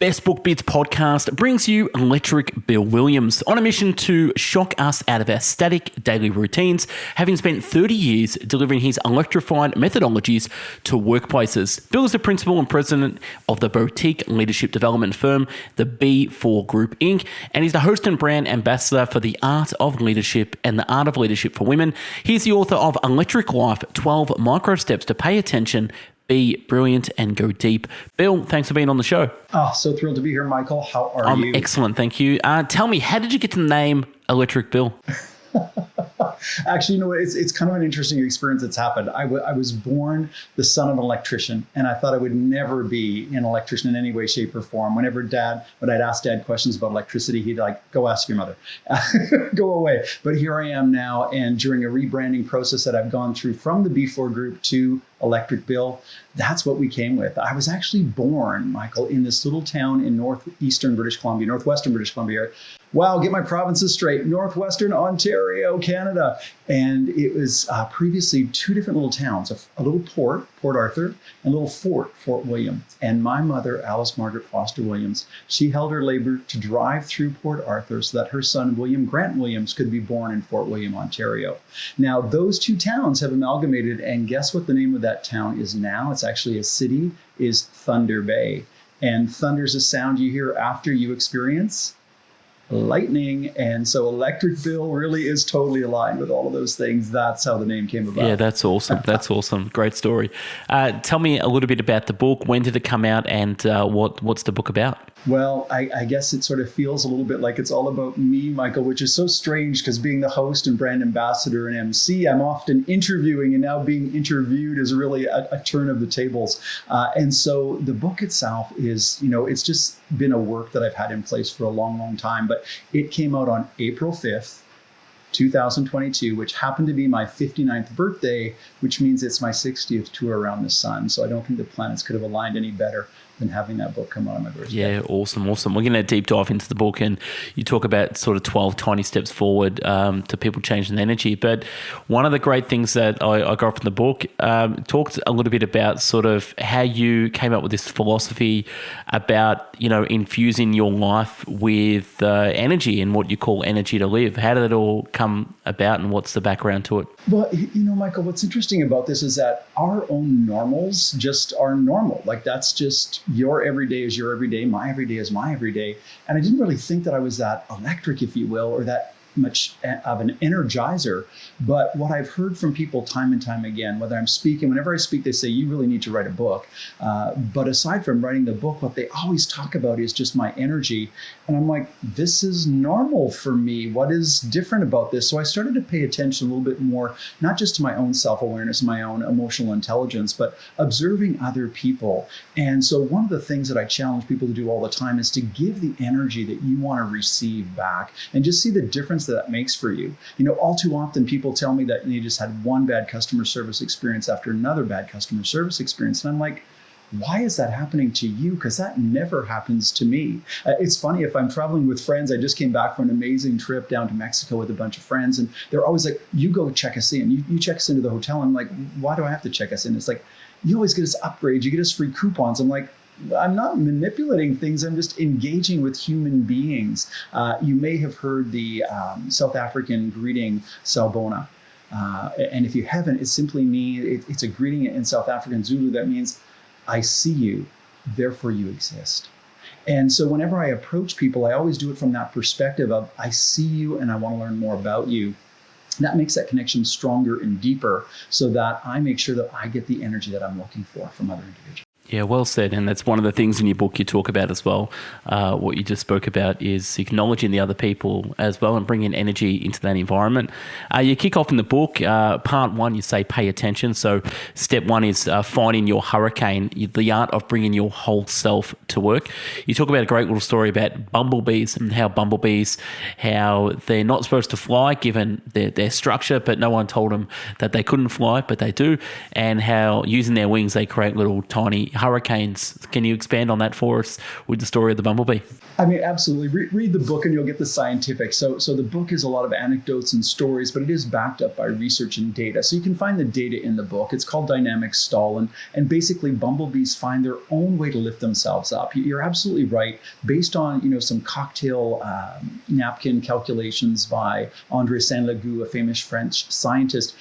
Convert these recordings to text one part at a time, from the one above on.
Best Book Bits podcast brings you Electric Bill Williams on a mission to shock us out of our static daily routines, having spent 30 years delivering his electrified methodologies to workplaces. Bill is the principal and president of the boutique leadership development firm, the B4 Group Inc., and he's the host and brand ambassador for the Art of Leadership and the Art of Leadership for Women. He's the author of Electric Life, 12 Microsteps to Pay Attention, Be Brilliant and Go Deep. Bill, thanks for being on the show. Oh, so thrilled to be here, Michael. How are you? I'm excellent, thank you. Tell me, how did you get to the name Electric Bill? Actually, you know, it's kind of an interesting experience that's happened. I was born the son of an electrician, and I thought I would never be an electrician in any way, shape, or form. When I'd ask Dad questions about electricity, he'd like, go ask your mother, go away. But here I am now, and during a rebranding process that I've gone through from the B4 Group to Electric Bill, that's what we came with. I was actually born, Michael, in this little town in northwestern British Columbia. Wow, get my provinces straight. Northwestern Ontario, Canada. And it was previously two different little towns, a little port, Port Arthur, and a little fort, Fort William. And my mother, Alice Margaret Foster Williams, she held her labor to drive through Port Arthur so that her son, William Grant Williams, could be born in Fort William, Ontario. Now, those two towns have amalgamated, and guess what the name of that town is now? It's actually a city, is Thunder Bay. And thunder's a sound you hear after you experience lightning, and so Electric Bill really is totally aligned with all of those things. That's how the name came about. Yeah, that's awesome. That's awesome. Great story. Tell me a little bit about the book. When did it come out, and what's the book about? Well, I guess it sort of feels a little bit like it's all about me, Michael, which is so strange because being the host and brand ambassador and MC, I'm often interviewing, and now being interviewed is really a turn of the tables. And so the book itself is, you know, it's just been a work that I've had in place for a long, long time. But it came out on April 5th, 2022, which happened to be my 59th birthday, which means it's my 60th tour around the sun. So I don't think the planets could have aligned any better than having that book come out on my birthday. Yeah, awesome. We're going to deep dive into the book, and you talk about sort of 12 tiny steps forward to people changing energy. But one of the great things that I got from the book talked a little bit about sort of how you came up with this philosophy about, you know, infusing your life with energy and what you call energy to live. How did it all come about, and what's the background to it? Well, you know, Michael, what's interesting about this is that our own normals just are normal. Like, that's just your everyday is your everyday, my everyday is my everyday. And I didn't really think that I was that electric, if you will, or that much of an energizer. But what I've heard from people time and time again, whether I'm speaking, whenever I speak, they say, you really need to write a book. But aside from writing the book, what they always talk about is just my energy. And I'm like, this is normal for me. What is different about this? So I started to pay attention a little bit more, not just to my own self-awareness, my own emotional intelligence, but observing other people. And so one of the things that I challenge people to do all the time is to give the energy that you want to receive back, and just see the difference that makes for you. You know, all too often people tell me that they just had one bad customer service experience after another bad customer service experience. And I'm like, why is that happening to you? Because that never happens to me. It's funny, if I'm traveling with friends, I just came back from an amazing trip down to Mexico with a bunch of friends, and they're always like, you go check us in. You check us into the hotel. I'm like, why do I have to check us in? It's like, you always get us upgrades. You get us free coupons. I'm like, I'm not manipulating things. I'm just engaging with human beings. You may have heard the South African greeting, Sawubona. And if you haven't, it simply means, it's a greeting in South African Zulu that means, I see you, therefore you exist. And so whenever I approach people, I always do it from that perspective of, I see you and I want to learn more about you. That makes that connection stronger and deeper, so that I make sure that I get the energy that I'm looking for from other individuals. Yeah, well said. And that's one of the things in your book you talk about as well. What you just spoke about is acknowledging the other people as well and bringing energy into that environment. You kick off in the book, part one, you say pay attention. So step one is finding your hurricane, the art of bringing your whole self to work. You talk about a great little story about bumblebees and how they're not supposed to fly given their structure, but no one told them that they couldn't fly, but they do. And how using their wings, they create little tiny hurricanes. Can you expand on that for us with the story of the bumblebee? I mean, absolutely. Read the book and you'll get the scientific. So the book is a lot of anecdotes and stories, but it is backed up by research and data. So you can find the data in the book. It's called Dynamic Stall. And basically, bumblebees find their own way to lift themselves up. You're absolutely right. Based on some cocktail napkin calculations by André Saint-Léger, a famous French scientist,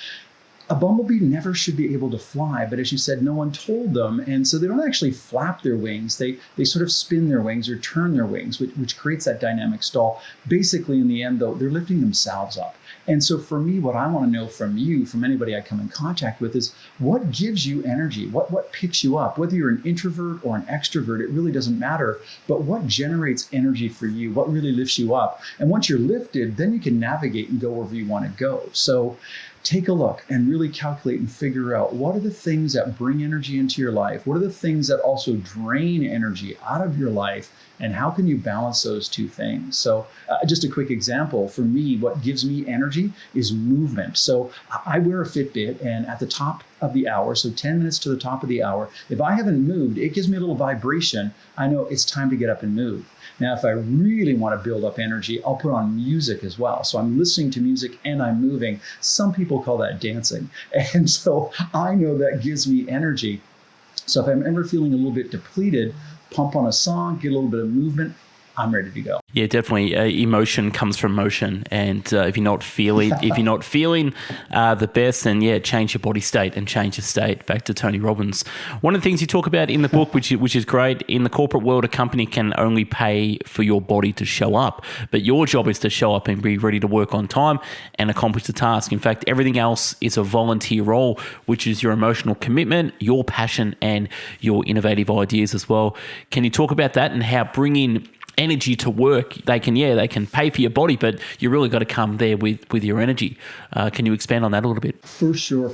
a bumblebee never should be able to fly, but as you said, no one told them. And so they don't actually flap their wings. They sort of spin their wings or turn their wings, which creates that dynamic stall. Basically, in the end, though, they're lifting themselves up. And so for me, what I want to know from you, from anybody I come in contact with, is what gives you energy? What picks you up? Whether you're an introvert or an extrovert, it really doesn't matter. But what generates energy for you? What really lifts you up? And once you're lifted, then you can navigate and go wherever you want to go. So take a look and really calculate and figure out what are the things that bring energy into your life? What are the things that also drain energy out of your life? And how can you balance those two things? So just a quick example, for me, what gives me energy is movement. So I wear a Fitbit, and at the top of the hour, so 10 minutes to the top of the hour, if I haven't moved, it gives me a little vibration. I know it's time to get up and move. Now, if I really want to build up energy, I'll put on music as well. So I'm listening to music and I'm moving. Some people call that dancing. And so I know that gives me energy. So if I'm ever feeling a little bit depleted, pump on a song, get a little bit of movement, I'm ready to go. Yeah, definitely. Emotion comes from motion, and if you're not feeling, the best, then change your body state and change your state. Back to Tony Robbins. One of the things you talk about in the book, which is great, in the corporate world, a company can only pay for your body to show up, but your job is to show up and be ready to work on time and accomplish the task. In fact, everything else is a volunteer role, which is your emotional commitment, your passion, and your innovative ideas as well. Can you talk about that and how bringing energy to work, they can pay for your body, but you really got to come there with your energy. Can you expand on that a little bit? For sure.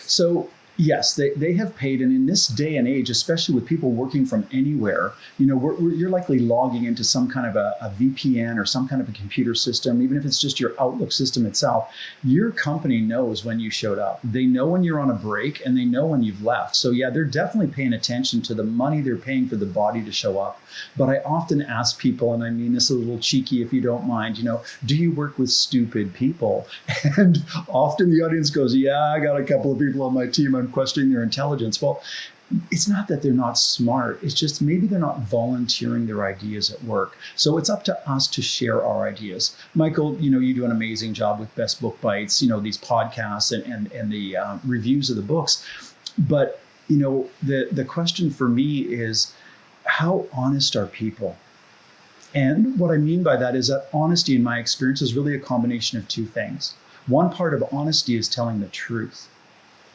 So yes, they have paid, and in this day and age, especially with people working from anywhere, you're likely logging into some kind of a VPN or some kind of a computer system, even if it's just your Outlook system itself. Your company knows when you showed up. They know when you're on a break, and they know when you've left. So yeah, they're definitely paying attention to the money they're paying for the body to show up. But I often ask people, and I mean this a little cheeky if you don't mind, do you work with stupid people? And often the audience goes, yeah, I got a couple of people on my team, I'm questioning their intelligence. Well, it's not that they're not smart. It's just maybe they're not volunteering their ideas at work. So it's up to us to share our ideas. Michael, you do an amazing job with Best Book Bites, these podcasts and the reviews of the books. But, the question for me is, how honest are people? And what I mean by that is that honesty, in my experience, is really a combination of two things. One part of honesty is telling the truth.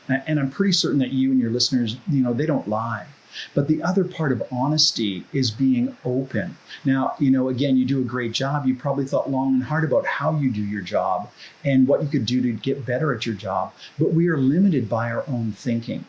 And I'm pretty certain that you and your listeners, they don't lie. But the other part of honesty is being open. Now, again, you do a great job. You probably thought long and hard about how you do your job and what you could do to get better at your job. But we are limited by our own thinking.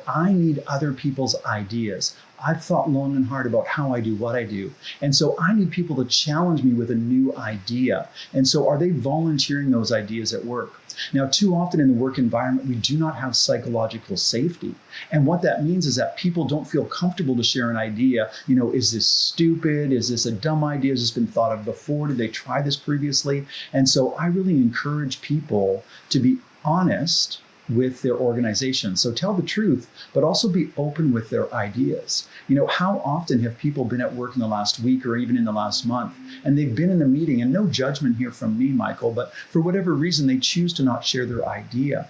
I need other people's ideas. I've thought long and hard about how I do what I do. And so I need people to challenge me with a new idea. And so are they volunteering those ideas at work? Now, too often in the work environment, we do not have psychological safety. And what that means is that people don't feel comfortable to share an idea. Is this stupid? Is this a dumb idea? Has this been thought of before? Did they try this previously? And so I really encourage people to be honest with their organization. So tell the truth, but also be open with their ideas. How often have people been at work in the last week or even in the last month, and they've been in a meeting, and no judgment here from me, Michael, but for whatever reason, they choose to not share their idea.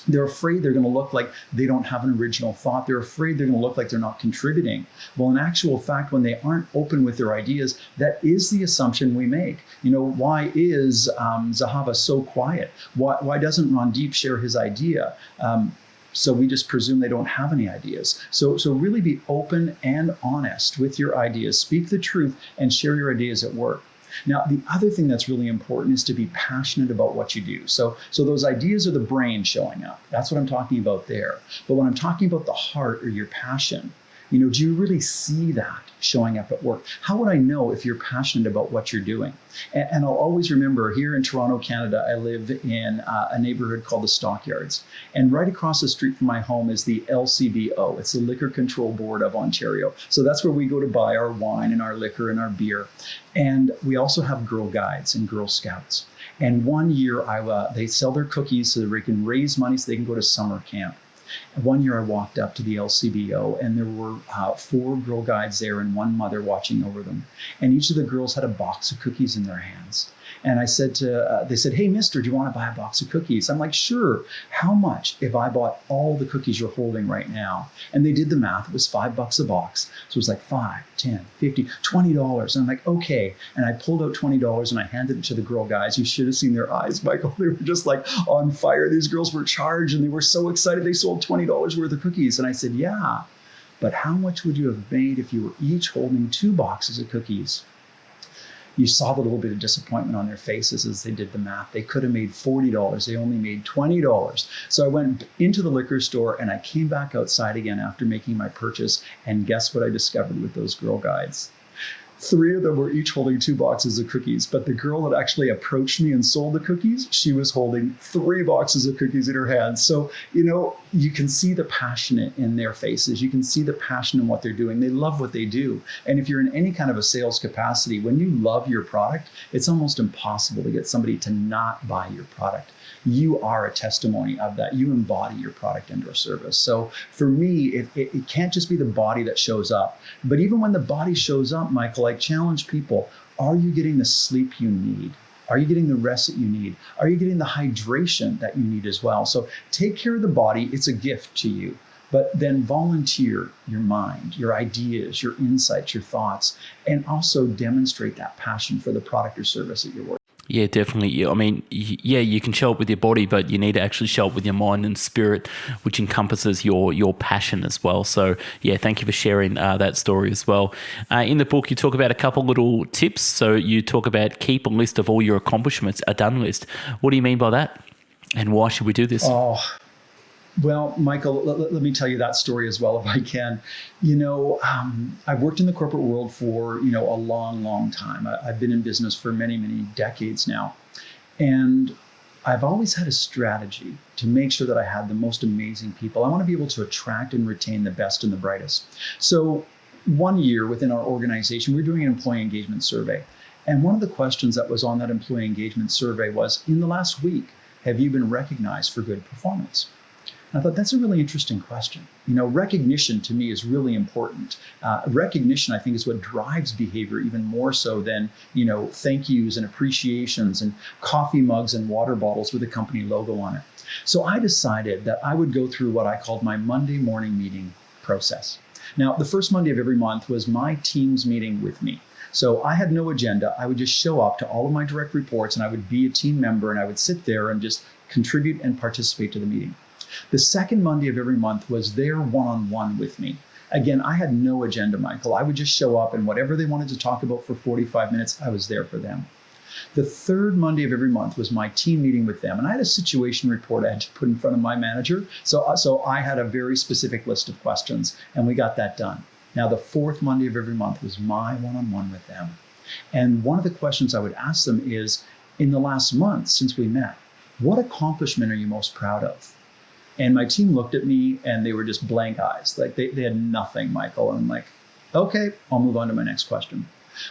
They're afraid they're going to look like they don't have an original thought. They're afraid they're going to look like they're not contributing. Well, in actual fact, when they aren't open with their ideas, that is the assumption we make. Why is Zahava so quiet? Why doesn't Randeep share his idea? So we just presume they don't have any ideas. So really be open and honest with your ideas. Speak the truth and share your ideas at work. Now, the other thing that's really important is to be passionate about what you do. So those ideas are the brain showing up. That's what I'm talking about there. But when I'm talking about the heart or your passion, Do you really see that showing up at work? How would I know if you're passionate about what you're doing? And I'll always remember here in Toronto, Canada, I live in a neighborhood called the Stockyards. And right across the street from my home is the LCBO. It's the Liquor Control Board of Ontario. So that's where we go to buy our wine and our liquor and our beer. And we also have Girl Guides and Girl Scouts. And one year they sell their cookies so that they can raise money so they can go to summer camp. And one year I walked up to the LCBO and there were 4 Girl Guides there and one mother watching over them. And each of the girls had a box of cookies in their hands. And I said they said, "Hey, mister, do you want to buy a box of cookies?" I'm like, "Sure. How much if I bought all the cookies you're holding right now?" And they did the math. It was $5 a box. So it was like $5, $10, $50, $20. And I'm like, okay. And I pulled out $20 and I handed it to the Girl Guides. You should have seen their eyes, Michael. They were just like on fire. These girls were charged and they were so excited. They sold $20 worth of cookies. And I said, yeah, but how much would you have made if you were each holding 2 boxes of cookies? You saw the little bit of disappointment on their faces as they did the math. They could have made $40. They only made $20. So I went into the liquor store and I came back outside again after making my purchase. And guess what I discovered with those Girl Guides? 3 of them were each holding 2 boxes of cookies, but the girl that actually approached me and sold the cookies, she was holding 3 boxes of cookies in her hands. So, you can see the passion in their faces. You can see the passion in what they're doing. They love what they do. And if you're in any kind of a sales capacity, when you love your product, it's almost impossible to get somebody to not buy your product. You are a testimony of that. You embody your product and your service. So for me, it can't just be the body that shows up. But even when the body shows up, Michael, I challenge people, are you getting the sleep you need? Are you getting the rest that you need? Are you getting the hydration that you need as well? So take care of the body. It's a gift to you. But then volunteer your mind, your ideas, your insights, your thoughts, and also demonstrate that passion for the product or service that you're working. Yeah, definitely. Yeah, I mean, yeah, you can show up with your body, but you need to actually show up with your mind and spirit, which encompasses your passion as well. So, yeah, thank you for sharing that story as well. In the book, you talk about a couple little tips. So you talk about keep a list of all your accomplishments, a done list. What do you mean by that? And why should we do this? Well, Michael, let me tell you that story as well, if I can. I've worked in the corporate world for, a long, long time. I've been in business for many, many decades now. And I've always had a strategy to make sure that I had the most amazing people. I want to be able to attract and retain the best and the brightest. So one year within our organization, we were doing an employee engagement survey. And one of the questions that was on that employee engagement survey was, in the last week, have you been recognized for good performance? And I thought that's a really interesting question. Recognition to me is really important. Recognition, I think, is what drives behavior even more so than, thank yous and appreciations and coffee mugs and water bottles with a company logo on it. So I decided that I would go through what I called my Monday morning meeting process. Now, the first Monday of every month was my team's meeting with me. So I had no agenda. I would just show up to all of my direct reports and I would be a team member and I would sit there and just contribute and participate to the meeting. The second Monday of every month was their one-on-one with me. Again, I had no agenda, Michael. I would just show up and whatever they wanted to talk about for 45 minutes, I was there for them. The third Monday of every month was my team meeting with them. And I had a situation report I had to put in front of my manager. So I had a very specific list of questions and we got that done. Now, the fourth Monday of every month was my one-on-one with them. And one of the questions I would ask them is, in the last month since we met, what accomplishment are you most proud of? And my team looked at me and they were just blank eyes. Like they had nothing, Michael. And I'm like, okay, I'll move on to my next question.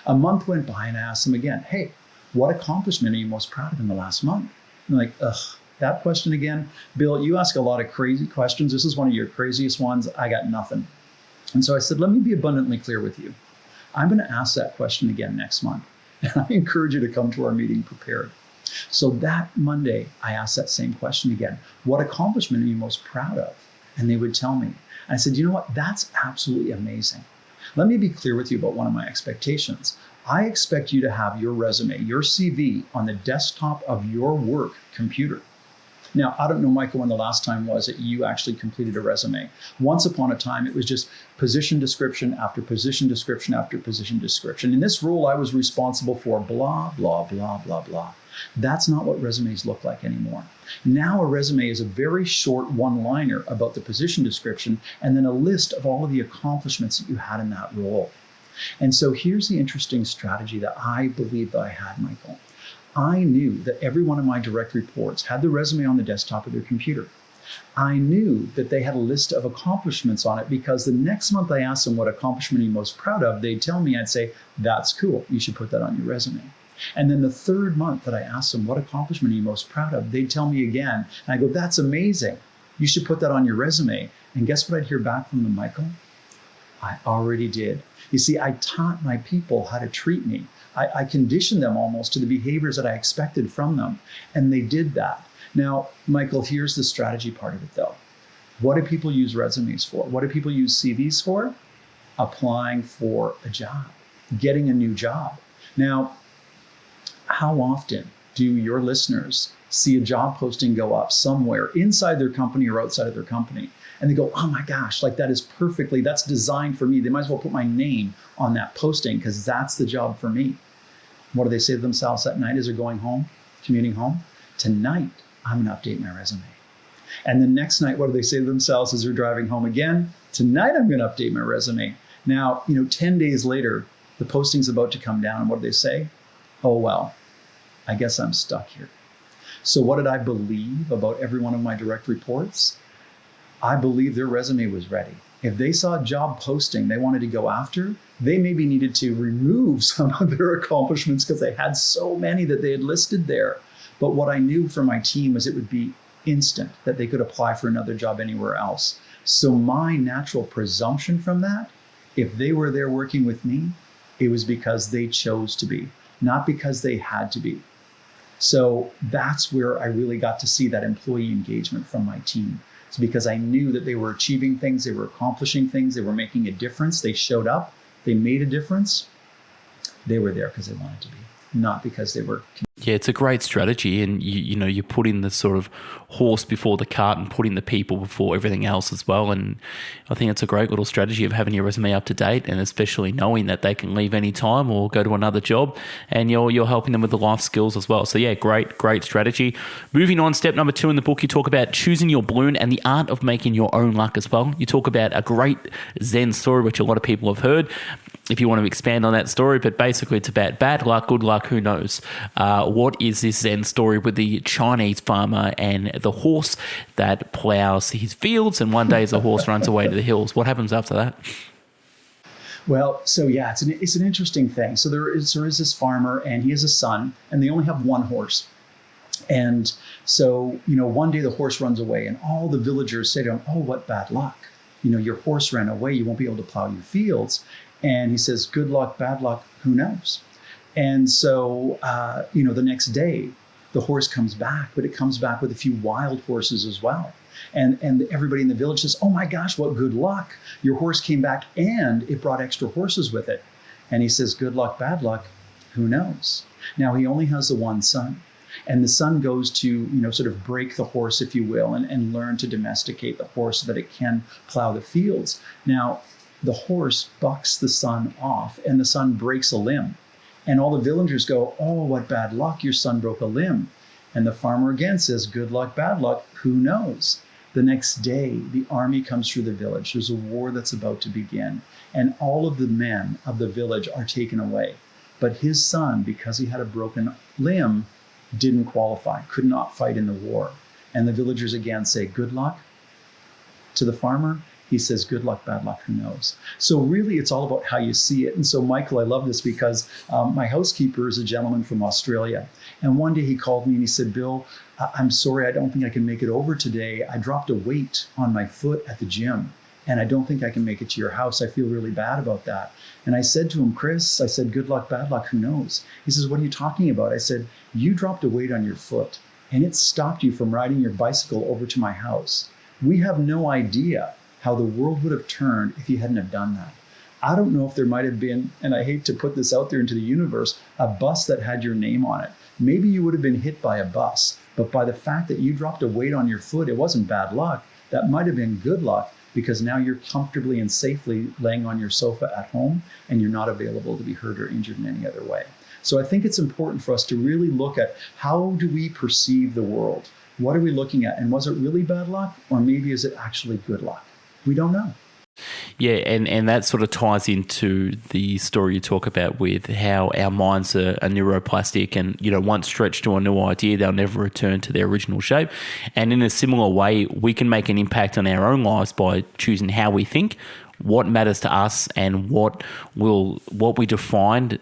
A month went by and I asked them again, hey, what accomplishment are you most proud of in the last month? And they're like, ugh, that question again. Bill, you ask a lot of crazy questions. This is one of your craziest ones. I got nothing. And so I said, let me be abundantly clear with you. I'm going to ask that question again next month. And I encourage you to come to our meeting prepared. So that Monday, I asked that same question again. What accomplishment are you most proud of? And they would tell me. And I said, you know what? That's absolutely amazing. Let me be clear with you about one of my expectations. I expect you to have your resume, your CV on the desktop of your work computer. Now, I don't know, Michael, when the last time was that you actually completed a resume. Once upon a time, it was just position description after position description after position description. In this role, I was responsible for blah, blah, blah, blah, blah. That's not what resumes look like anymore. Now a resume is a very short one-liner about the position description and then a list of all of the accomplishments that you had in that role. And so here's the interesting strategy that I believe that I had, Michael. I knew that every one of my direct reports had the resume on the desktop of their computer. I knew that they had a list of accomplishments on it because the next month I asked them what accomplishment are you most proud of, they'd tell me, I'd say, that's cool, you should put that on your resume. And then the third month that I asked them, what accomplishment are you most proud of, they'd tell me again. And I go, that's amazing, you should put that on your resume. And guess what I'd hear back from them, Michael? I already did. You see, I taught my people how to treat me. I conditioned them almost to the behaviors that I expected from them. And they did that. Now, Michael, here's the strategy part of it though. What do people use resumes for? What do people use CVs for? Applying for a job, getting a new job. Now, how often do your listeners see a job posting go up somewhere inside their company or outside of their company? And they go, oh my gosh, like that's designed for me. They might as well put my name on that posting because that's the job for me. What do they say to themselves that night as they're going home, commuting home? Tonight, I'm gonna update my resume. And the next night, what do they say to themselves as they're driving home again? Tonight, I'm gonna update my resume. Now, 10 days later, the posting's about to come down. And what do they say? Oh, well, I guess I'm stuck here. So what did I believe about every one of my direct reports? I believe their resume was ready. If they saw a job posting they wanted to go after, they maybe needed to remove some of their accomplishments because they had so many that they had listed there. But what I knew from my team was it would be instant, that they could apply for another job anywhere else. So my natural presumption from that, if they were there working with me, it was because they chose to be, not because they had to be. So that's where I really got to see that employee engagement from my team. It's because I knew that they were achieving things, they were accomplishing things, they were making a difference, they showed up, they made a difference. They were there because they wanted to be, not because they were. Yeah, it's a great strategy, and you put in the sort of horse before the cart and putting the people before everything else as well. And I think it's a great little strategy of having your resume up to date, and especially knowing that they can leave any time or go to another job, and you're helping them with the life skills as well. So yeah, great strategy. Moving on, step number 2 in the book, you talk about choosing your balloon and the art of making your own luck as well. You talk about a great Zen story, which a lot of people have heard, if you want to expand on that story, but basically it's about bad luck, good luck, who knows. What is this Zen story with the Chinese farmer and the horse that plows his fields, and one day the horse runs away to the hills? What happens after that? Well, so yeah, it's an interesting thing. So there is this farmer, and he has a son, and they only have one horse. And so, one day the horse runs away, and all the villagers say to him, oh, what bad luck. Your horse ran away, you won't be able to plow your fields. And he says, good luck, bad luck, who knows? And so, the next day, the horse comes back, but it comes back with a few wild horses as well. And everybody in the village says, oh my gosh, what good luck. Your horse came back and it brought extra horses with it. And he says, good luck, bad luck, who knows? Now, he only has the one son. And the son goes to, sort of break the horse, if you will, and learn to domesticate the horse so that it can plow the fields. Now, the horse bucks the son off, and the son breaks a limb. And all the villagers go, oh, what bad luck, your son broke a limb. And the farmer again says, good luck, bad luck, who knows? The next day, the army comes through the village. There's a war that's about to begin. And all of the men of the village are taken away. But his son, because he had a broken limb, didn't qualify, could not fight in the war. And the villagers again say, good luck to the farmer. He says, good luck, bad luck, who knows? So really, it's all about how you see it. And so, Michael, I love this because my housekeeper is a gentleman from Australia. And one day he called me and he said, Bill, I'm sorry, I don't think I can make it over today. I dropped a weight on my foot at the gym, and I don't think I can make it to your house. I feel really bad about that. And I said to him, Chris, I said, good luck, bad luck, who knows? He says, what are you talking about? I said, you dropped a weight on your foot, and it stopped you from riding your bicycle over to my house. We have no idea how the world would have turned if you hadn't have done that. I don't know if there might have been, and I hate to put this out there into the universe, a bus that had your name on it. Maybe you would have been hit by a bus, But by the fact that you dropped a weight on your foot, it wasn't bad luck. That might have been good luck, because now you're comfortably and safely laying on your sofa at home and you're not available to be hurt or injured in any other way. So I think it's important for us to really look at, how do we perceive the world? What are we looking at? And was it really bad luck, or maybe is it actually good luck? We don't know. Yeah, and that sort of ties into the story you talk about with how our minds are neuroplastic, and once stretched to a new idea, they'll never return to their original shape. And in a similar way, we can make an impact on our own lives by choosing how we think, what matters to us, and what will define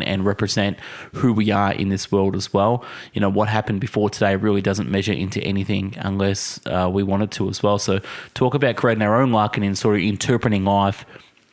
and represent who we are in this world as well. What happened before today really doesn't measure into anything unless we want it to as well. So talk about creating our own luck and in sort of interpreting life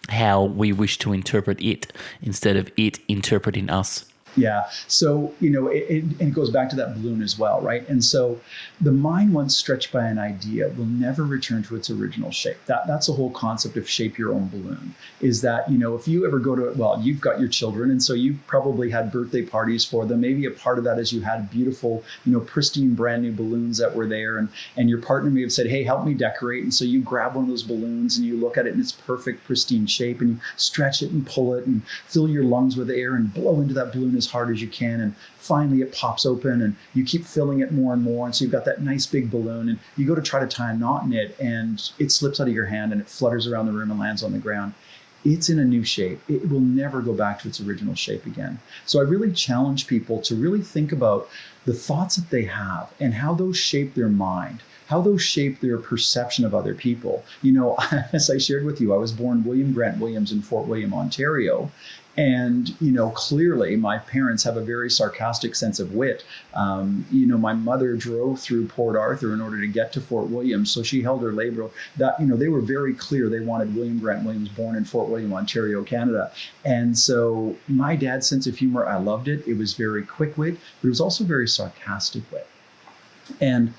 how we wish to interpret it instead of it interpreting us. Yeah. So, it goes back to that balloon as well, right? And so the mind, once stretched by an idea, will never return to its original shape. That's the whole concept of shape your own balloon, is that, if you ever go to, you've got your children, and so you've probably had birthday parties for them. Maybe a part of that is you had beautiful, pristine, brand new balloons that were there, and your partner may have said, hey, help me decorate. And so you grab one of those balloons and you look at it in its perfect, pristine shape, and you stretch it and pull it and fill your lungs with air and blow into that balloon as hard as you can, and finally it pops open and you keep filling it more and more, and so you've got that nice big balloon, and you go to try to tie a knot in it and it slips out of your hand and it flutters around the room and lands on the ground. It's in a new shape. It will never go back to its original shape again. So I really challenge people to really think about the thoughts that they have and how those shape their mind, how those shape their perception of other people. As I shared with you, I was born William Grant Williams in Fort William, Ontario. And, clearly my parents have a very sarcastic sense of wit. My mother drove through Port Arthur in order to get to Fort William. So she held her labor that, they were very clear. They wanted William Grant Williams born in Fort William, Ontario, Canada. And so my dad's sense of humor, I loved it. It was very quick wit, but it was also very sarcastic wit. And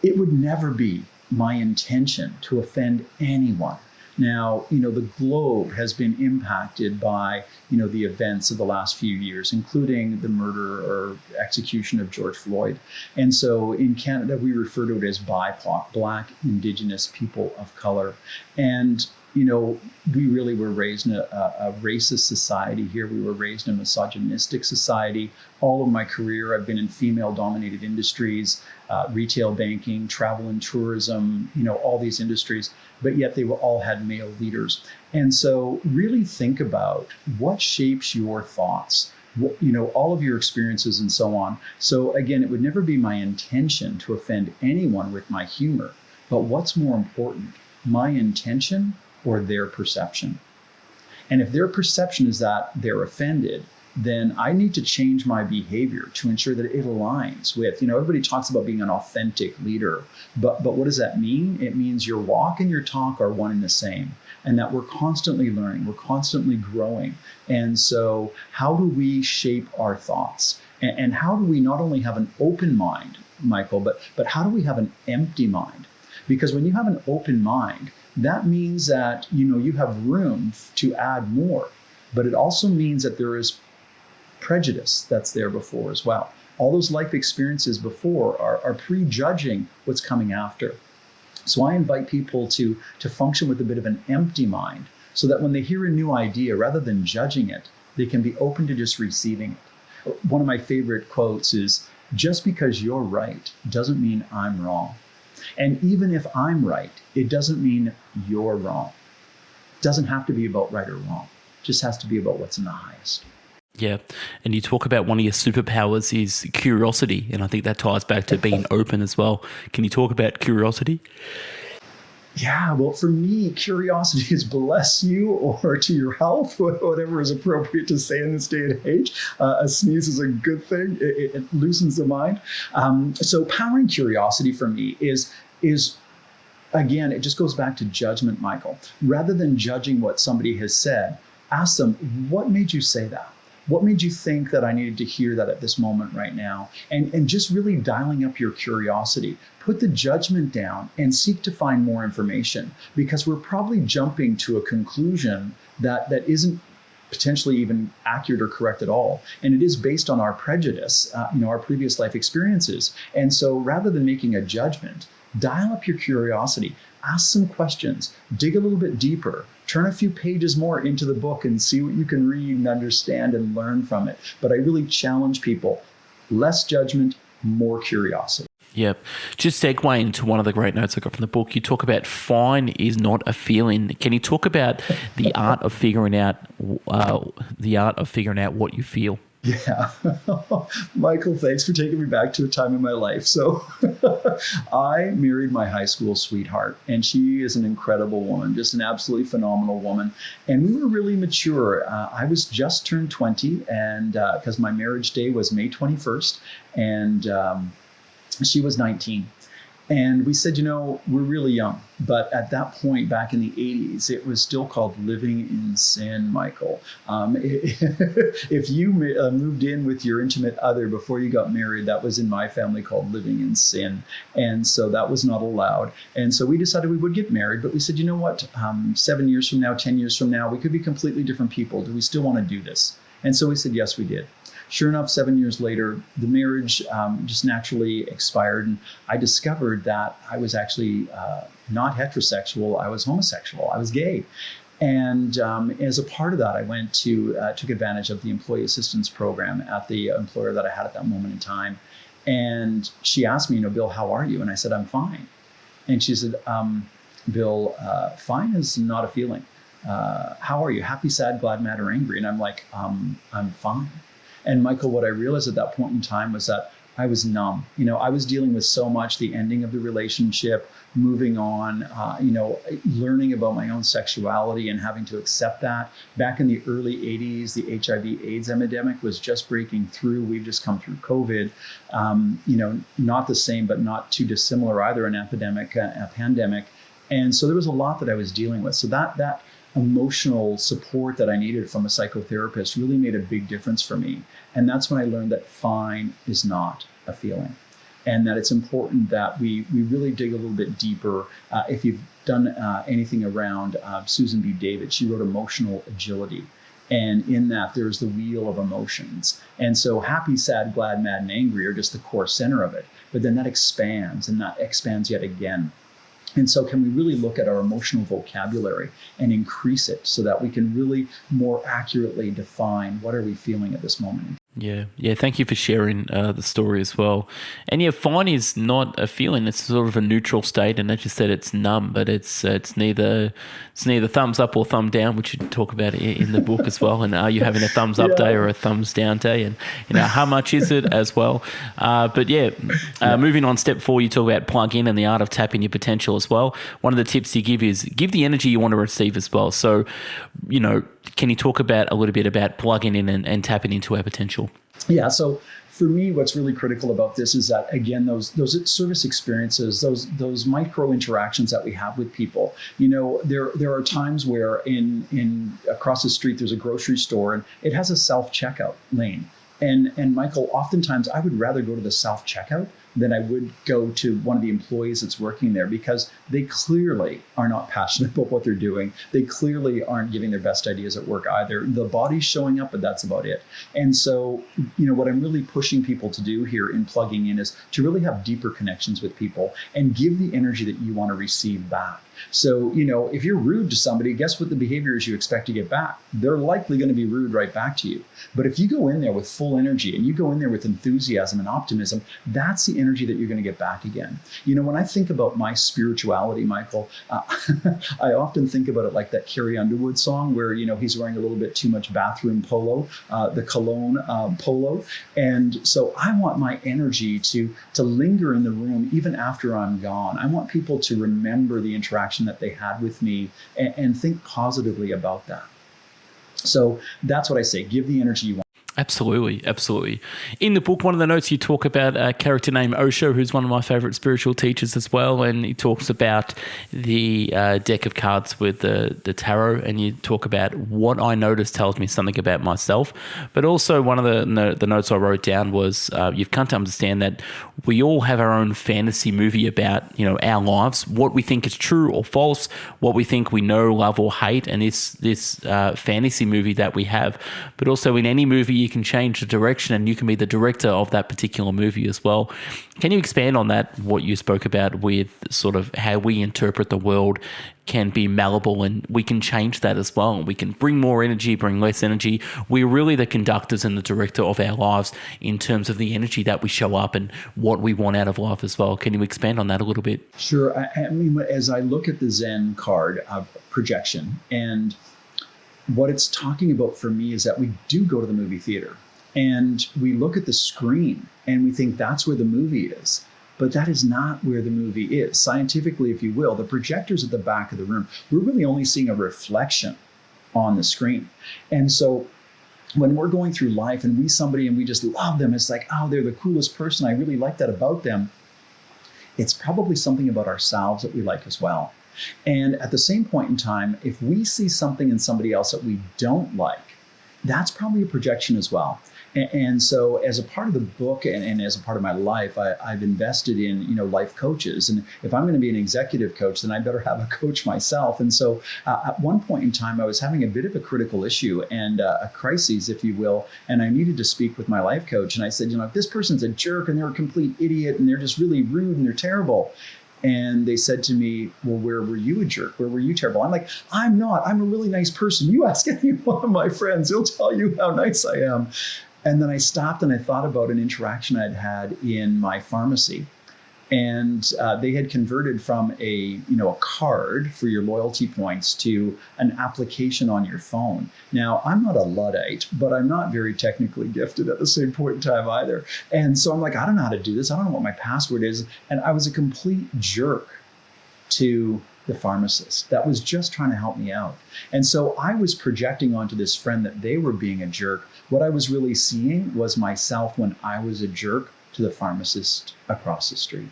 it would never be my intention to offend anyone. Now, the globe has been impacted by, the events of the last few years, including the murder or execution of George Floyd. And so in Canada, we refer to it as BIPOC, Black, Indigenous, People of Color. And, we really were raised in a racist society here. We were raised in a misogynistic society. All of my career, I've been in female-dominated industries, retail banking, travel and tourism, all these industries, but yet they were all had male leaders. And so really think about what shapes your thoughts, all of your experiences and so on. So again, it would never be my intention to offend anyone with my humor, but what's more important, my intention or their perception? And if their perception is that they're offended, then I need to change my behavior to ensure that it aligns with, everybody talks about being an authentic leader, but what does that mean? It means your walk and your talk are one and the same, and that we're constantly learning, we're constantly growing. And so how do we shape our thoughts? And how do we not only have an open mind, Michael, but how do we have an empty mind? Because when you have an open mind, that means that, you have room to add more, but it also means that there is prejudice that's there before as well. All those life experiences before are prejudging what's coming after. So I invite people to function with a bit of an empty mind, so that when they hear a new idea, rather than judging it, they can be open to just receiving it. One of my favorite quotes is, just because you're right doesn't mean I'm wrong. And even if I'm right, it doesn't mean you're wrong. It doesn't have to be about right or wrong. It just has to be about what's in the highest. Yeah. And you talk about one of your superpowers is curiosity. And I think that ties back to being open as well. Can you talk about curiosity? Yeah, well, for me, curiosity is bless you or to your health, whatever is appropriate to say in this day and age. A sneeze is a good thing. It loosens the mind. So powering curiosity for me is again, it just goes back to judgment, Michael. Rather than judging what somebody has said, ask them, what made you say that? What made you think that I needed to hear that at this moment right now? And just really dialing up your curiosity. Put the judgment down and seek to find more information, because we're probably jumping to a conclusion that isn't potentially even accurate or correct at all. And it is based on our prejudice, our previous life experiences. And so rather than making a judgment, dial up your curiosity, ask some questions, dig a little bit deeper, turn a few pages more into the book and see what you can read and understand and learn from it. But I really challenge people, less judgment, more curiosity. Yep. Just segue into one of the great notes I got from the book. You talk about fine is not a feeling. Can you talk about the art of figuring out what you feel? Yeah. Michael, thanks for taking me back to a time in my life. So I married my high school sweetheart, and she is an incredible woman, just an absolutely phenomenal woman. And we were really mature. I was just turned 20, and because my marriage day was May 21st, and she was 19. And we said, we're really young. But at that point, back in the 80s, it was still called living in sin, Michael. If you moved in with your intimate other before you got married, that was in my family called living in sin. And so that was not allowed. And so we decided we would get married. But we said, you know what? 7 years from now, 10 years from now, we could be completely different people. Do we still want to do this? And so we said, yes, we did. Sure enough, 7 years later, the marriage just naturally expired. And I discovered that I was actually not heterosexual. I was homosexual. I was gay. And as a part of that, I took advantage of the employee assistance program at the employer that I had at that moment in time. And she asked me, Bill, how are you? And I said, I'm fine. And she said, Bill, fine is not a feeling. How are you? Happy, sad, glad, mad, or angry? And I'm like, I'm fine. And Michael, what I realized at that point in time was that I was numb. I was dealing with so much, the ending of the relationship, moving on, learning about my own sexuality and having to accept that. Back in the early 80s, the HIV/AIDS epidemic was just breaking through. We've just come through COVID. Not the same, but not too dissimilar either, an epidemic, a pandemic. And so there was a lot that I was dealing with. So that emotional support that I needed from a psychotherapist really made a big difference for me. And that's when I learned that fine is not a feeling, and that it's important that we really dig a little bit deeper. If you've done anything around Susan B. David, she wrote Emotional Agility. And in that, there's the wheel of emotions. And so happy, sad, glad, mad, and angry are just the core center of it. But then that expands, and that expands yet again. And so can we really look at our emotional vocabulary and increase it so that we can really more accurately define what are we feeling at this moment? Yeah. Thank you for sharing the story as well. And yeah, fine is not a feeling; it's sort of a neutral state. And as you said, it's numb, but it's neither thumbs up or thumb down, which you talk about in the book as well. And are you having a thumbs up day or a thumbs down day? And how much is it as well? Moving on, step 4, you talk about plug in and the art of tapping your potential as well. One of the tips you give is give the energy you want to receive as well. So, can you talk about a little bit about plugging in and tapping into our potential? Yeah. So for me, what's really critical about this is that, again, those service experiences, those micro interactions that we have with people, there are times where in across the street, there's a grocery store and it has a self-checkout lane. And Michael, oftentimes I would rather go to the self-checkout than I would go to one of the employees that's working there, because they clearly are not passionate about what they're doing. They clearly aren't giving their best ideas at work either. The body's showing up, but that's about it. And so, what I'm really pushing people to do here in plugging in is to really have deeper connections with people and give the energy that you want to receive back. So, if you're rude to somebody, guess what the behavior is you expect to get back? They're likely going to be rude right back to you. But if you go in there with full energy and you go in there with enthusiasm and optimism, that's the energy that you're going to get back again. When I think about my spirituality, Michael, I often think about it like that Carrie Underwood song where, he's wearing a little bit too much bathroom polo, the cologne polo. And so I want my energy to linger in the room even after I'm gone. I want people to remember the interaction that they had with me and think positively about that. So that's what I say, give the energy you want. Absolutely, absolutely. In the book, one of the notes you talk about a character named Osho, who's one of my favorite spiritual teachers as well, and he talks about the deck of cards with the tarot, and you talk about what I notice tells me something about myself. But also, one of the notes I wrote down was you've come to understand that we all have our own fantasy movie about our lives, what we think is true or false, what we think we know, love, or hate, and this fantasy movie that we have. But also, in any movie, you can change the direction and you can be the director of that particular movie as well. Can you expand on that, what you spoke about with sort of how we interpret the world can be malleable and we can change that as well. We can bring more energy, bring less energy. We're really the conductors and the director of our lives in terms of the energy that we show up and what we want out of life as well. Can you expand on that a little bit? Sure. I mean, as I look at the Zen card of projection, and what it's talking about for me is that we do go to the movie theater and we look at the screen and we think that's where the movie is. But that is not where the movie is. Scientifically, if you will, the projector's at the back of the room. We're really only seeing a reflection on the screen. And so when we're going through life and we somebody and we just love them, it's like, oh, they're the coolest person. I really like that about them. It's probably something about ourselves that we like as well. And at the same point in time, if we see something in somebody else that we don't like, that's probably a projection as well. And so as a part of the book and as a part of my life, I've invested in, life coaches. And if I'm going to be an executive coach, then I better have a coach myself. And so at one point in time, I was having a bit of a critical issue and a crisis, if you will. And I needed to speak with my life coach. And I said, if this person's a jerk and they're a complete idiot and they're just really rude and they're terrible. And they said to me, well, where were you a jerk? Where were you terrible? I'm like, I'm not. I'm a really nice person. You ask any one of my friends, he'll tell you how nice I am. And then I stopped and I thought about an interaction I'd had in my pharmacy. And they had converted from a card for your loyalty points to an application on your phone. Now, I'm not a Luddite, but I'm not very technically gifted at the same point in time either. And so I'm like, I don't know how to do this. I don't know what my password is. And I was a complete jerk to the pharmacist that was just trying to help me out. And so I was projecting onto this friend that they were being a jerk. What I was really seeing was myself when I was a jerk to the pharmacist across the street.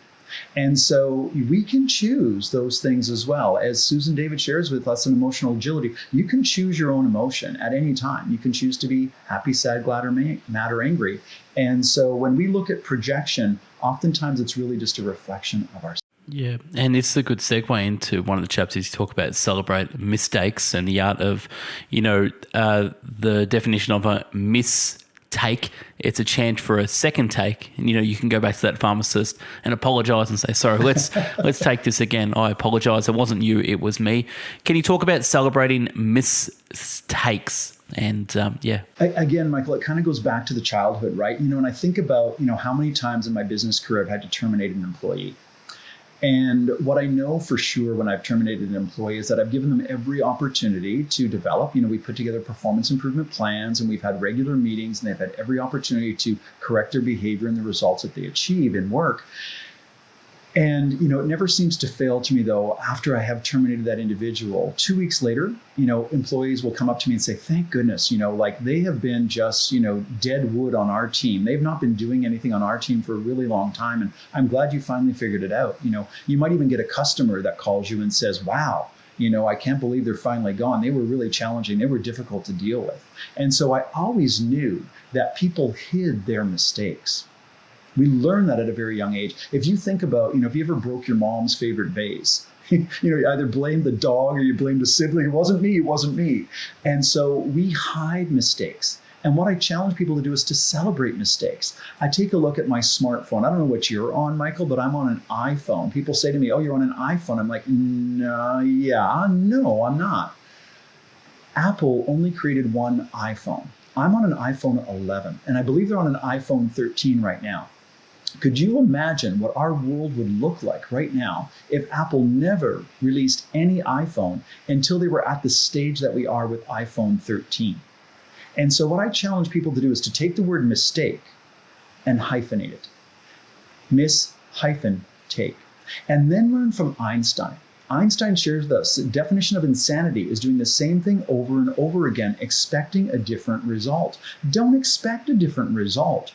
And so we can choose those things as well. As Susan David shares with us in Emotional Agility, you can choose your own emotion at any time. You can choose to be happy, sad, glad, or mad, or angry. And so when we look at projection, oftentimes it's really just a reflection of ourselves. Yeah, and it's a good segue into one of the chapters you talk about celebrate mistakes and the art of, the definition of a mistake. It's a chance for a second take. And, you can go back to that pharmacist and apologize and say, sorry, let's take this again. I apologize. It wasn't you. It was me. Can you talk about celebrating mistakes? And Again, Michael, it kind of goes back to the childhood, right? And I think about, how many times in my business career I've had to terminate an employee. And what I know for sure when I've terminated an employee is that I've given them every opportunity to develop. We put together performance improvement plans and we've had regular meetings and they've had every opportunity to correct their behavior and the results that they achieve in work. And, it never seems to fail to me, though, after I have terminated that individual. 2 weeks later, employees will come up to me and say, thank goodness, they have been just, dead wood on our team. They've not been doing anything on our team for a really long time. And I'm glad you finally figured it out. You might even get a customer that calls you and says, wow, I can't believe they're finally gone. They were really challenging. They were difficult to deal with. And so I always knew that people hid their mistakes. We learn that at a very young age. If you think about, if you ever broke your mom's favorite vase, you either blame the dog or you blame the sibling. It wasn't me. And so we hide mistakes. And what I challenge people to do is to celebrate mistakes. I take a look at my smartphone. I don't know what you're on, Michael, but I'm on an iPhone. People say to me, oh, you're on an iPhone. I'm like, no, I'm not. Apple only created one iPhone. I'm on an iPhone 11, and I believe they're on an iPhone 13 right now. Could you imagine what our world would look like right now if Apple never released any iPhone until they were at the stage that we are with iPhone 13? And so what I challenge people to do is to take the word mistake and hyphenate it. Miss hyphen take. And then learn from Einstein. Einstein shares this. The definition of insanity is doing the same thing over and over again, expecting a different result. Don't expect a different result.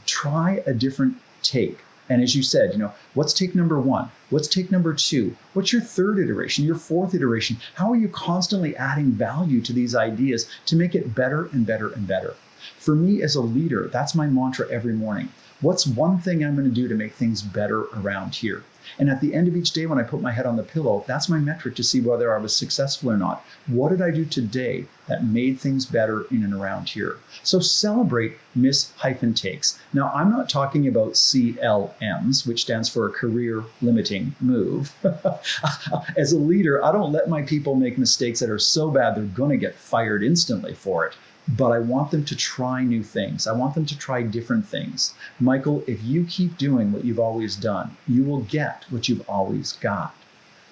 Try a different take. And as you said, what's take number 1? What's take number 2? What's your 3rd iteration, your 4th iteration? How are you constantly adding value to these ideas to make it better and better and better? For me as a leader, that's my mantra every morning. What's one thing I'm going to do to make things better around here? And at the end of each day, when I put my head on the pillow, that's my metric to see whether I was successful or not. What did I do today that made things better in and around here? So celebrate miss-takes. Now, I'm not talking about CLMs, which stands for a career limiting move. As a leader, I don't let my people make mistakes that are so bad they're going to get fired instantly for it. But I want them to try new things. I want them to try different things. Michael, if you keep doing what you've always done, you will get what you've always got.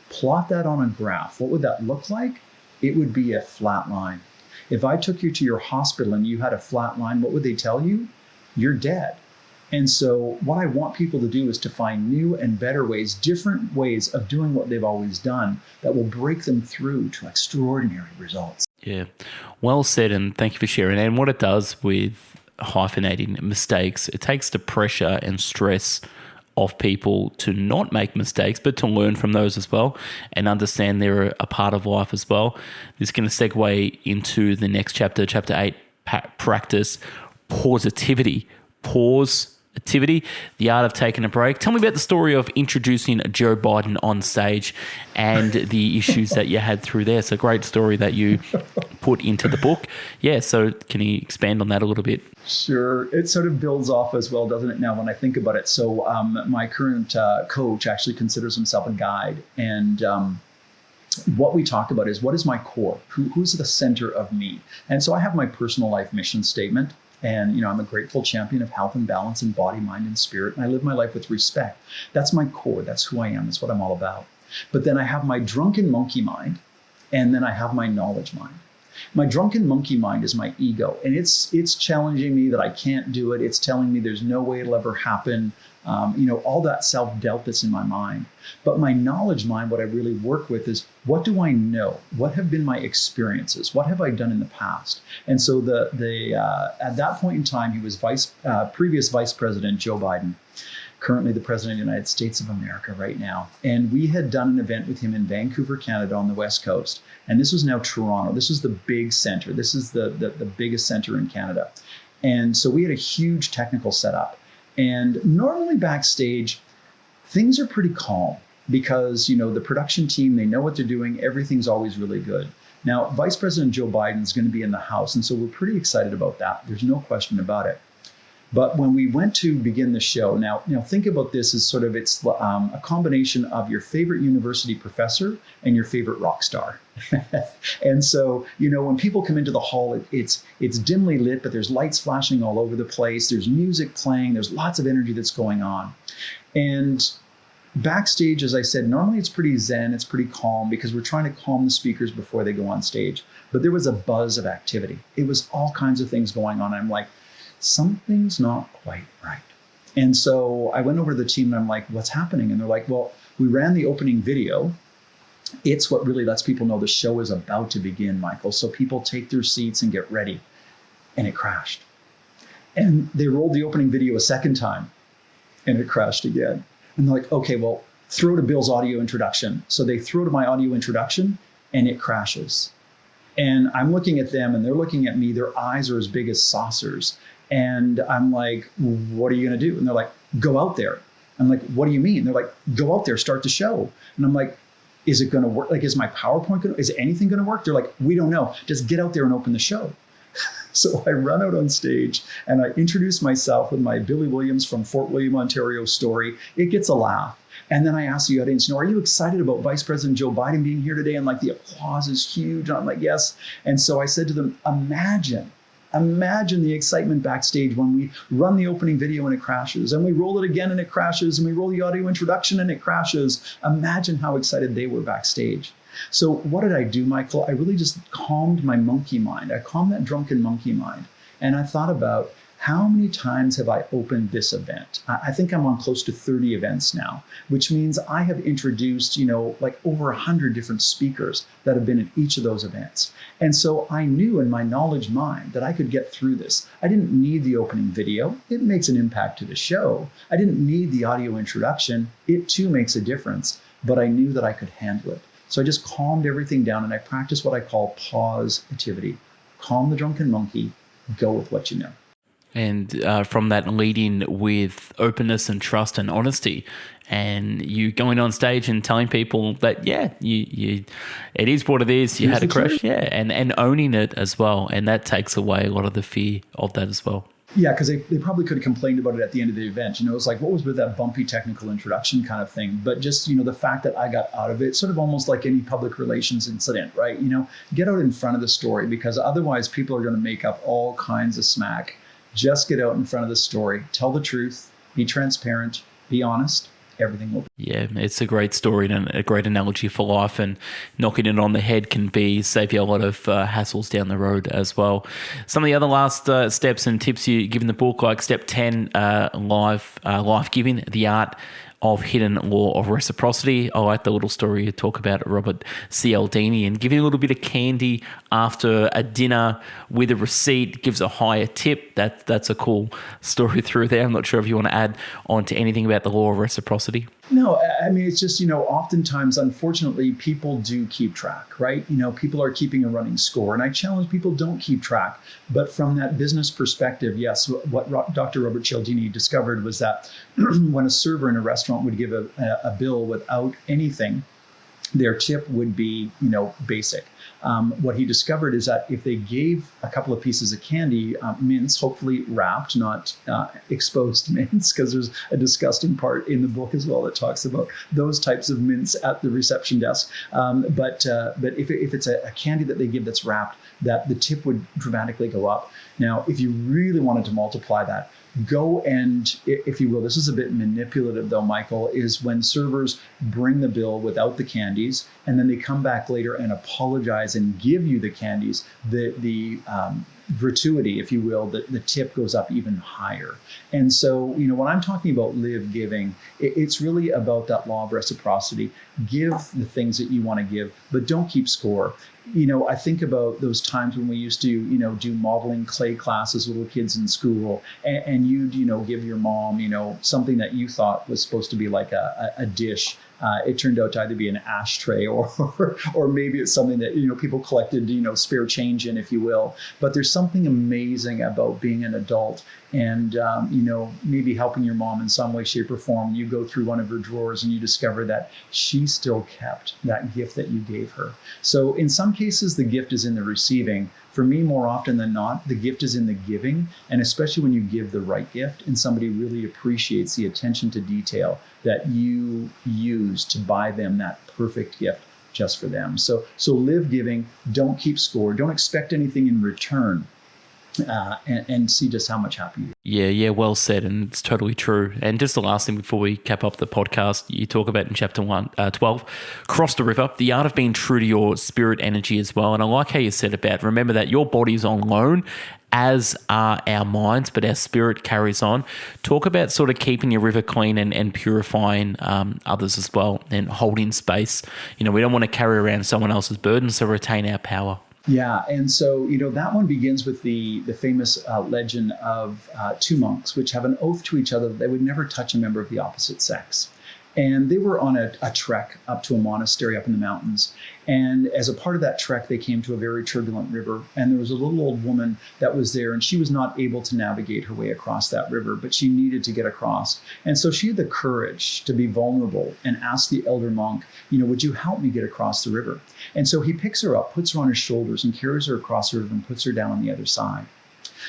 Plot that on a graph. What would that look like? It would be a flat line. If I took you to your hospital and you had a flat line, what would they tell you? You're dead. And so what I want people to do is to find new and better ways, different ways of doing what they've always done that will break them through to extraordinary results. Yeah, well said, and thank you for sharing. And what it does with hyphenating mistakes, it takes the pressure and stress of people to not make mistakes, but to learn from those as well and understand they're a part of life as well. This is going to segue into the next chapter, chapter 8, practice positivity. Positivity, the art of taking a break. Tell me about the story of introducing Joe Biden on stage and the issues that you had through there. It's a great story that you put into the book. Yeah, so can you expand on that a little bit? Sure. It sort of builds off as well, doesn't it, now when I think about it? So my current coach actually considers himself a guide. And what we talk about is, what is my core? Who's the center of me? And so I have my personal life mission statement. And, I'm a grateful champion of health and balance in body, mind, and spirit. And I live my life with respect. That's my core. That's who I am. That's what I'm all about. But then I have my drunken monkey mind. And then I have my knowledge mind. My drunken monkey mind is my ego. And it's challenging me that I can't do it. It's telling me there's no way it'll ever happen. All that self-doubt that's in my mind. But my knowledge mind, what I really work with is, what do I know? What have been my experiences? What have I done in the past? And so at that point in time, he was previous Vice President Joe Biden, currently the President of the United States of America right now. And we had done an event with him in Vancouver, Canada on the West Coast. And this was now Toronto. This is the big center. This is the biggest center in Canada. And so we had a huge technical setup. And normally backstage, things are pretty calm because, the production team, they know what they're doing. Everything's always really good. Now, Vice President Joe Biden is going to be in the house. And so we're pretty excited about that. There's no question about it. But when we went to begin the show, now think about this as sort of it's a combination of your favorite university professor and your favorite rock star. And so, when people come into the hall, it's dimly lit, but there's lights flashing all over the place. There's music playing. There's lots of energy that's going on. And backstage, as I said, normally it's pretty zen. It's pretty calm because we're trying to calm the speakers before they go on stage. But there was a buzz of activity. It was all kinds of things going on. I'm like, something's not quite right. And so I went over to the team and I'm like, what's happening? And they're like, well, we ran the opening video. It's what really lets people know the show is about to begin, Michael. So people take their seats and get ready. And it crashed. And they rolled the opening video a second time and it crashed again. And they're like, okay, well, throw to Bill's audio introduction. So they throw to my audio introduction and it crashes. And I'm looking at them and they're looking at me. Their eyes are as big as saucers. And I'm like, what are you going to do? And they're like, go out there. I'm like, what do you mean? They're like, go out there, start the show. And I'm like, is it going to work? Like, is my PowerPoint going to, is anything going to work? They're like, we don't know. Just get out there and open the show. So I run out on stage and I introduce myself with my Billy Williams from Fort William, Ontario story. It gets a laugh. And then I ask the audience, are you excited about Vice President Joe Biden being here today? And like the applause is huge. And I'm like, yes. And so I said to them, imagine the excitement backstage when we run the opening video and it crashes, and we roll it again and it crashes, and we roll the audio introduction and it crashes. Imagine how excited they were backstage. So what did I do, Michael? I really just calmed my monkey mind. I calmed that drunken monkey mind. And I thought about, how many times have I opened this event? I think I'm on close to 30 events now, which means I have introduced, like over 100 different speakers that have been at each of those events. And so I knew in my knowledge mind that I could get through this. I didn't need the opening video. It makes an impact to the show. I didn't need the audio introduction. It too makes a difference, but I knew that I could handle it. So I just calmed everything down and I practiced what I call pause-ativity. Calm the drunken monkey, go with what you know. And from that lead in with openness and trust and honesty, and you going on stage and telling people that, you it is what it is. You had a crash, and owning it as well. And that takes away a lot of the fear of that as well. Yeah, because they probably could have complained about it at the end of the event. It's like, what was with that bumpy technical introduction kind of thing? But just, the fact that I got out of it, sort of almost like any public relations incident, right? Get out in front of the story, because otherwise people are going to make up all kinds of smack. Just get out in front of the story, tell the truth, be transparent, be honest. Everything will be. Yeah, it's a great story and a great analogy for life, and knocking it on the head can save you a lot of hassles down the road as well. Some of the other last steps and tips you give in the book, like step 10, life giving, the art of hidden law of reciprocity. I like the little story you talk about Robert Cialdini, and giving a little bit of candy after a dinner with a receipt gives a higher tip. That's a cool story through there. I'm not sure if you want to add on to anything about the law of reciprocity. No, I mean, it's just, oftentimes, unfortunately, people do keep track, right? People are keeping a running score, and I challenge people, don't keep track. But from that business perspective, yes, what Dr. Robert Cialdini discovered was that when a server in a restaurant would give a bill without anything, their tip would be, basic. What he discovered is that if they gave a couple of pieces of candy, mints, hopefully wrapped, not exposed mints, because there's a disgusting part in the book as well that talks about those types of mints at the reception desk. But if it's a candy that they give that's wrapped, that the tip would dramatically go up. Now, if you really wanted to multiply that, go and, if you will, this is a bit manipulative though, Michael, is when servers bring the bill without the candies, and then they come back later and apologize and give you the candies, the gratuity, if you will, the tip goes up even higher. And so, when I'm talking about live giving, it's really about that law of reciprocity. Give the things that you want to give, but don't keep score. I think about those times when we used to, do modeling clay classes with little kids in school, and you'd, give your mom, something that you thought was supposed to be like a dish. It turned out to either be an ashtray or maybe it's something that, people collected, spare change in, if you will. But there's something amazing about being an adult and, maybe helping your mom in some way, shape, or form. You go through one of her drawers and you discover that she still kept that gift that you gave her. So in some cases, the gift is in the receiving. For me, more often than not, the gift is in the giving, and especially when you give the right gift and somebody really appreciates the attention to detail that you use to buy them that perfect gift just for them. So live giving, don't keep score, don't expect anything in return. And see just how much happier you are. Yeah, well said, and it's totally true. And just the last thing before we cap up the podcast, you talk about in chapter 12, cross the river, the art of being true to your spirit energy as well. And I like how you said about, remember that your body's on loan, as are our minds, but our spirit carries on. Talk about sort of keeping your river clean and purifying others as well, and holding space. We don't want to carry around someone else's burden, so retain our power. Yeah, and so, that one begins with the famous legend of two monks, which have an oath to each other that they would never touch a member of the opposite sex. And they were on a trek up to a monastery up in the mountains. And as a part of that trek, they came to a very turbulent river. And there was a little old woman that was there, and she was not able to navigate her way across that river, but she needed to get across. And so she had the courage to be vulnerable and ask the elder monk, would you help me get across the river? And so he picks her up, puts her on his shoulders, and carries her across the river and puts her down on the other side.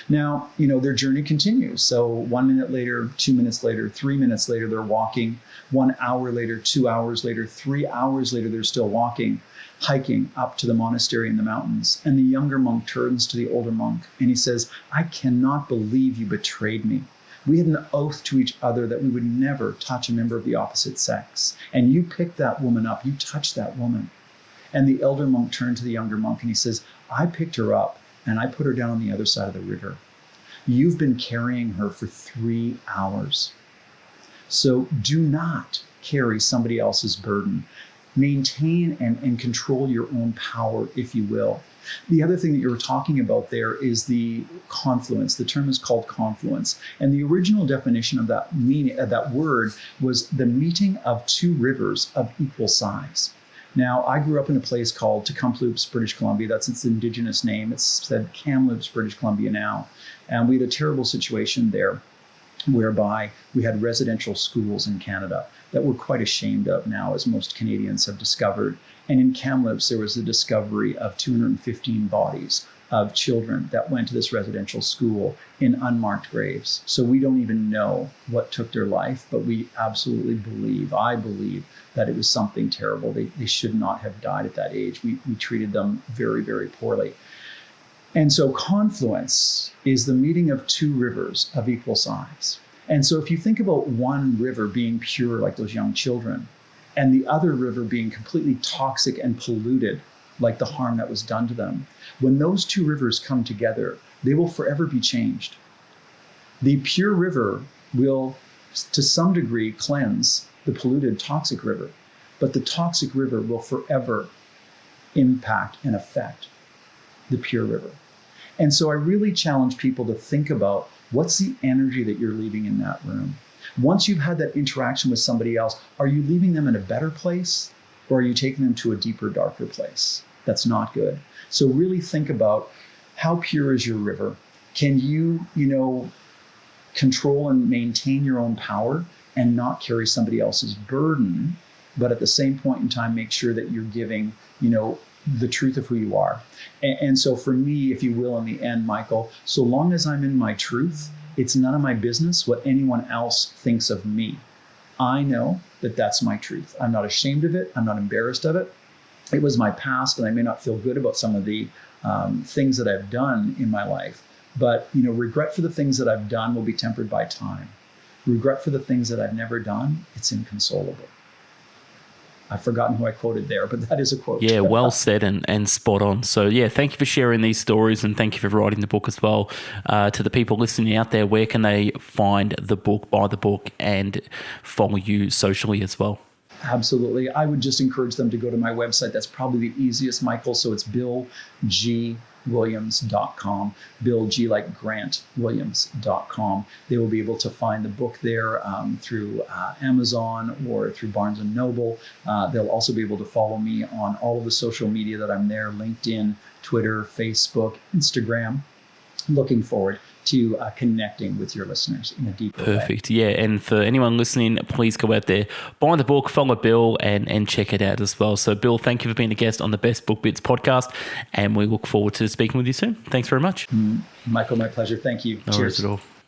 Now, their journey continues. So 1 minute later, 2 minutes later, 3 minutes later, they're walking. 1 hour later, 2 hours later, 3 hours later, they're still walking, hiking up to the monastery in the mountains. And the younger monk turns to the older monk and he says, I cannot believe you betrayed me. We had an oath to each other that we would never touch a member of the opposite sex. And you picked that woman up, you touched that woman. And the elder monk turned to the younger monk and he says, I picked her up and I put her down on the other side of the river. You've been carrying her for 3 hours. So do not carry somebody else's burden. Maintain and control your own power, if you will. The other thing that you were talking about there is the confluence. The term is called confluence. And the original definition of that meaning, that word, was the meeting of two rivers of equal size. Now, I grew up in a place called Tecumseh, British Columbia. That's its indigenous name. It's said Kamloops, British Columbia now. And we had a terrible situation there whereby we had residential schools in Canada that we're quite ashamed of now, as most Canadians have discovered. And in Kamloops, there was the discovery of 215 bodies of children that went to this residential school in unmarked graves. So we don't even know what took their life, but we absolutely believe, I believe, that it was something terrible. They should not have died at that age. We treated them very, very poorly. And so confluence is the meeting of two rivers of equal size. And so if you think about one river being pure, like those young children, and the other river being completely toxic and polluted, like the harm that was done to them, when those two rivers come together, they will forever be changed. The pure river will, to some degree, cleanse the polluted toxic river, but the toxic river will forever impact and affect the pure river. And so I really challenge people to think about what's the energy that you're leaving in that room. Once you've had that interaction with somebody else, are you leaving them in a better place, or are you taking them to a deeper, darker place? That's not good. So really think about, how pure is your river? Can you, control and maintain your own power and not carry somebody else's burden, but at the same point in time, make sure that you're giving, the truth of who you are. And so for me, if you will, in the end, Michael, so long as I'm in my truth, it's none of my business what anyone else thinks of me. I know that that's my truth. I'm not ashamed of it. I'm not embarrassed of it. It was my past, and I may not feel good about some of the things that I've done in my life. But, regret for the things that I've done will be tempered by time. Regret for the things that I've never done, it's inconsolable. I've forgotten who I quoted there, but that is a quote. Yeah, well said and spot on. So, yeah, thank you for sharing these stories, and thank you for writing the book as well. To the people listening out there, where can they find the book, buy the book, and follow you socially as well? Absolutely. I would just encourage them to go to my website. That's probably the easiest, Michael. So it's BillGWilliams.com. Bill G like Grant Williams.com. They will be able to find the book there through Amazon or through Barnes & Noble. They'll also be able to follow me on all of the social media that I'm there: LinkedIn, Twitter, Facebook, Instagram. Looking forward to connecting with your listeners in a deeper way. Perfect. Yeah. And for anyone listening, please go out there, buy the book, follow Bill, and check it out as well. So, Bill, thank you for being a guest on the Best Book Bits podcast, and we look forward to speaking with you soon. Thanks very much. Michael, my pleasure. Thank you. No Cheers. worries at all.